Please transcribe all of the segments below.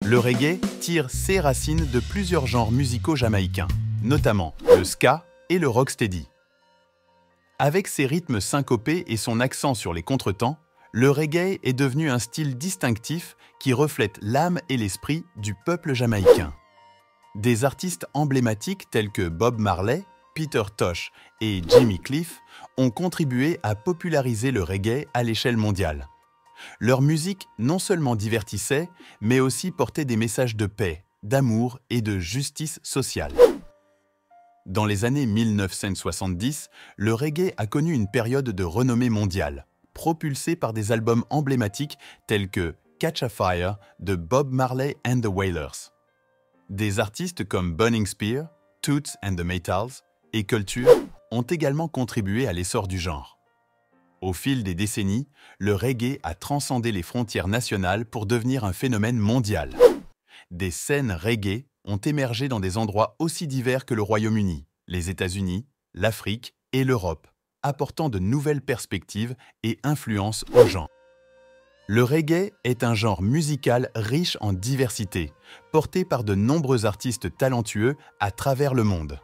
Le reggae tire ses racines de plusieurs genres musicaux jamaïcains, notamment le ska et le rocksteady. Avec ses rythmes syncopés et son accent sur les contretemps, le reggae est devenu un style distinctif qui reflète l'âme et l'esprit du peuple jamaïcain. Des artistes emblématiques tels que Bob Marley, Peter Tosh et Jimmy Cliff ont contribué à populariser le reggae à l'échelle mondiale. Leur musique non seulement divertissait, mais aussi portait des messages de paix, d'amour et de justice sociale. Dans les années 1970, le reggae a connu une période de renommée mondiale, propulsée par des albums emblématiques tels que Catch a Fire de Bob Marley and the Wailers. Des artistes comme Burning Spear, Toots and the Maytals et Culture ont également contribué à l'essor du genre. Au fil des décennies, le reggae a transcendé les frontières nationales pour devenir un phénomène mondial. Des scènes reggae ont émergé dans des endroits aussi divers que le Royaume-Uni, les États-Unis, l'Afrique et l'Europe, apportant de nouvelles perspectives et influences au genre. Le reggae est un genre musical riche en diversité, porté par de nombreux artistes talentueux à travers le monde.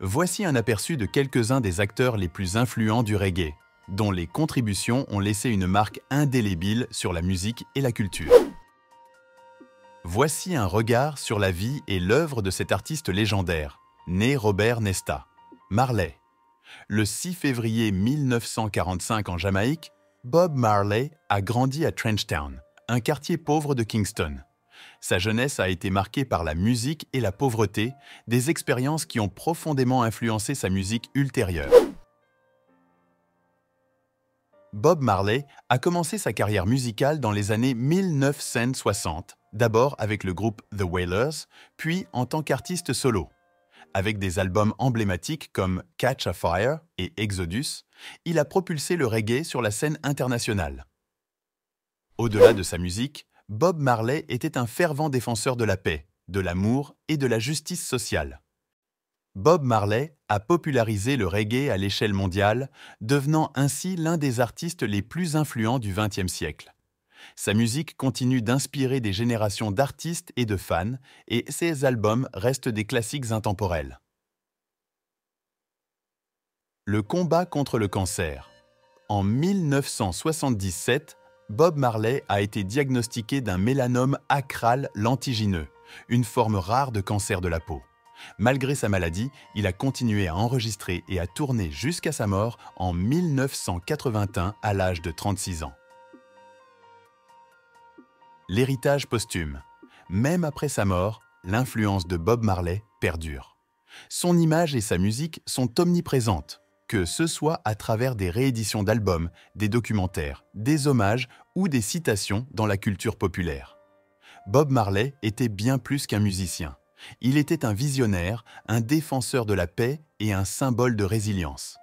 Voici un aperçu de quelques-uns des acteurs les plus influents du reggae, dont les contributions ont laissé une marque indélébile sur la musique et la culture. Voici un regard sur la vie et l'œuvre de cet artiste légendaire, né Robert Nesta, Marley. Le 6 février 1945 en Jamaïque, Bob Marley a grandi à Trenchtown, un quartier pauvre de Kingston. Sa jeunesse a été marquée par la musique et la pauvreté, des expériences qui ont profondément influencé sa musique ultérieure. Bob Marley a commencé sa carrière musicale dans les années 1960, d'abord avec le groupe The Wailers, puis en tant qu'artiste solo. Avec des albums emblématiques comme Catch a Fire et Exodus, il a propulsé le reggae sur la scène internationale. Au-delà de sa musique, Bob Marley était un fervent défenseur de la paix, de l'amour et de la justice sociale. Bob Marley a popularisé le reggae à l'échelle mondiale, devenant ainsi l'un des artistes les plus influents du XXe siècle. Sa musique continue d'inspirer des générations d'artistes et de fans, et ses albums restent des classiques intemporels. Le combat contre le cancer. En 1977, Bob Marley a été diagnostiqué d'un mélanome acral lentigineux, une forme rare de cancer de la peau. Malgré sa maladie, il a continué à enregistrer et à tourner jusqu'à sa mort en 1981 à l'âge de 36 ans. L'héritage posthume. Même après sa mort, l'influence de Bob Marley perdure. Son image et sa musique sont omniprésentes, que ce soit à travers des rééditions d'albums, des documentaires, des hommages ou des citations dans la culture populaire. Bob Marley était bien plus qu'un musicien. Il était un visionnaire, un défenseur de la paix et un symbole de résilience.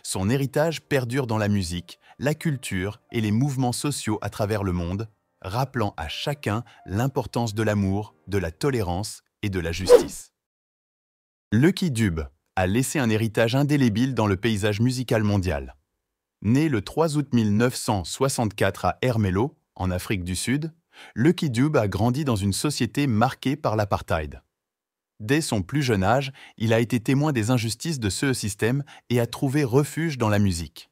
Son héritage perdure dans la musique, la culture et les mouvements sociaux à travers le monde, rappelant à chacun l'importance de l'amour, de la tolérance et de la justice. Lucky Dube a laissé un héritage indélébile dans le paysage musical mondial. Né le 3 août 1964 à Ermelo, en Afrique du Sud, Lucky Dube a grandi dans une société marquée par l'apartheid. Dès son plus jeune âge, il a été témoin des injustices de ce système et a trouvé refuge dans la musique.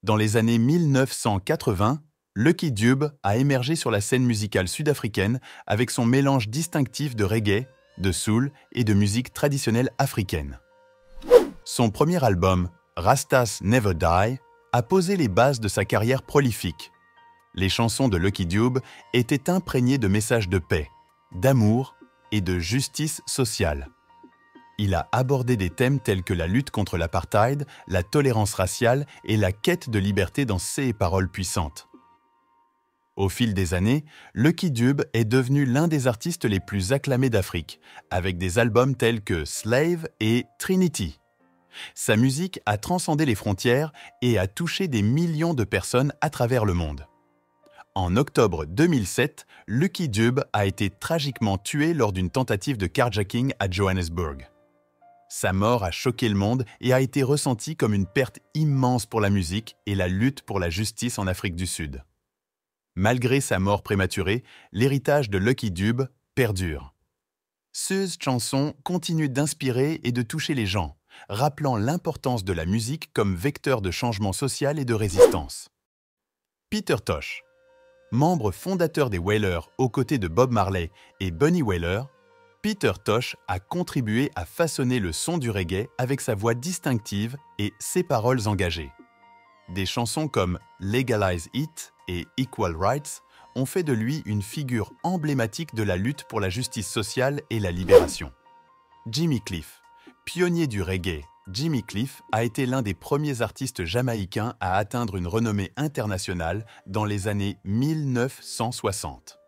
Dans les années 1980, Lucky Dube a émergé sur la scène musicale sud-africaine avec son mélange distinctif de reggae, de soul et de musique traditionnelle africaine. Son premier album, Rastas Never Die, a posé les bases de sa carrière prolifique. Les chansons de Lucky Dube étaient imprégnées de messages de paix, d'amour et de justice sociale. Il a abordé des thèmes tels que la lutte contre l'apartheid, la tolérance raciale et la quête de liberté dans ses paroles puissantes. Au fil des années, Lucky Dube est devenu l'un des artistes les plus acclamés d'Afrique, avec des albums tels que Slave et Trinity. Sa musique a transcendé les frontières et a touché des millions de personnes à travers le monde. En octobre 2007, Lucky Dube a été tragiquement tué lors d'une tentative de carjacking à Johannesburg. Sa mort a choqué le monde et a été ressentie comme une perte immense pour la musique et la lutte pour la justice en Afrique du Sud. Malgré sa mort prématurée, l'héritage de Lucky Dube perdure. Ces chansons continuent d'inspirer et de toucher les gens, rappelant l'importance de la musique comme vecteur de changement social et de résistance. Peter Tosh, membre fondateur des Wailers aux côtés de Bob Marley et Bunny Wailer, Peter Tosh a contribué à façonner le son du reggae avec sa voix distinctive et ses paroles engagées. Des chansons comme Legalize It et Equal Rights ont fait de lui une figure emblématique de la lutte pour la justice sociale et la libération. Jimmy Cliff, pionnier du reggae, Jimmy Cliff a été l'un des premiers artistes jamaïcains à atteindre une renommée internationale dans les années 1960.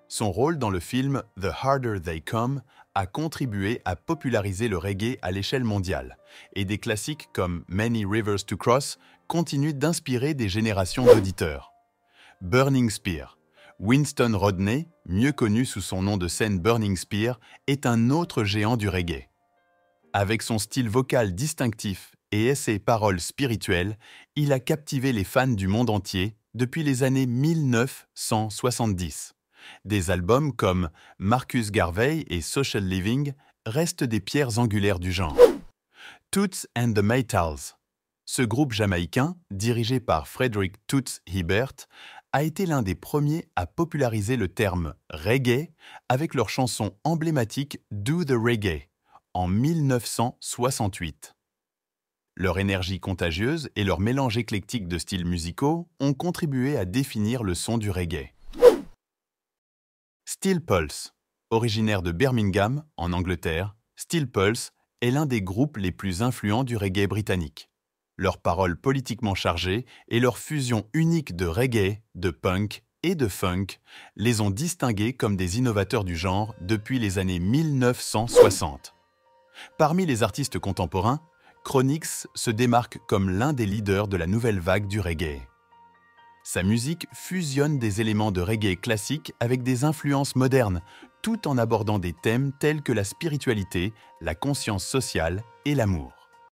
Son rôle dans le film The Harder They Come a contribué à populariser le reggae à l'échelle mondiale, et des classiques comme Many Rivers to Cross continuent d'inspirer des générations d'auditeurs. Burning Spear, Winston Rodney, mieux connu sous son nom de scène Burning Spear, est un autre géant du reggae. Avec son style vocal distinctif et ses paroles spirituelles, il a captivé les fans du monde entier depuis les années 1970. Des albums comme Marcus Garvey et Social Living restent des pierres angulaires du genre. Toots and the Maytals. Ce groupe jamaïcain, dirigé par Frederick Toots Hibbert, a été l'un des premiers à populariser le terme reggae avec leur chanson emblématique Do the Reggae en 1968. Leur énergie contagieuse et leur mélange éclectique de styles musicaux ont contribué à définir le son du reggae. Steel Pulse, originaire de Birmingham, en Angleterre, Steel Pulse est l'un des groupes les plus influents du reggae britannique. Leurs paroles politiquement chargées et leur fusion unique de reggae, de punk et de funk les ont distingués comme des innovateurs du genre depuis les années 1960. Parmi les artistes contemporains, Chronixx se démarque comme l'un des leaders de la nouvelle vague du reggae. Sa musique fusionne des éléments de reggae classique avec des influences modernes, tout en abordant des thèmes tels que la spiritualité, la conscience sociale et l'amour.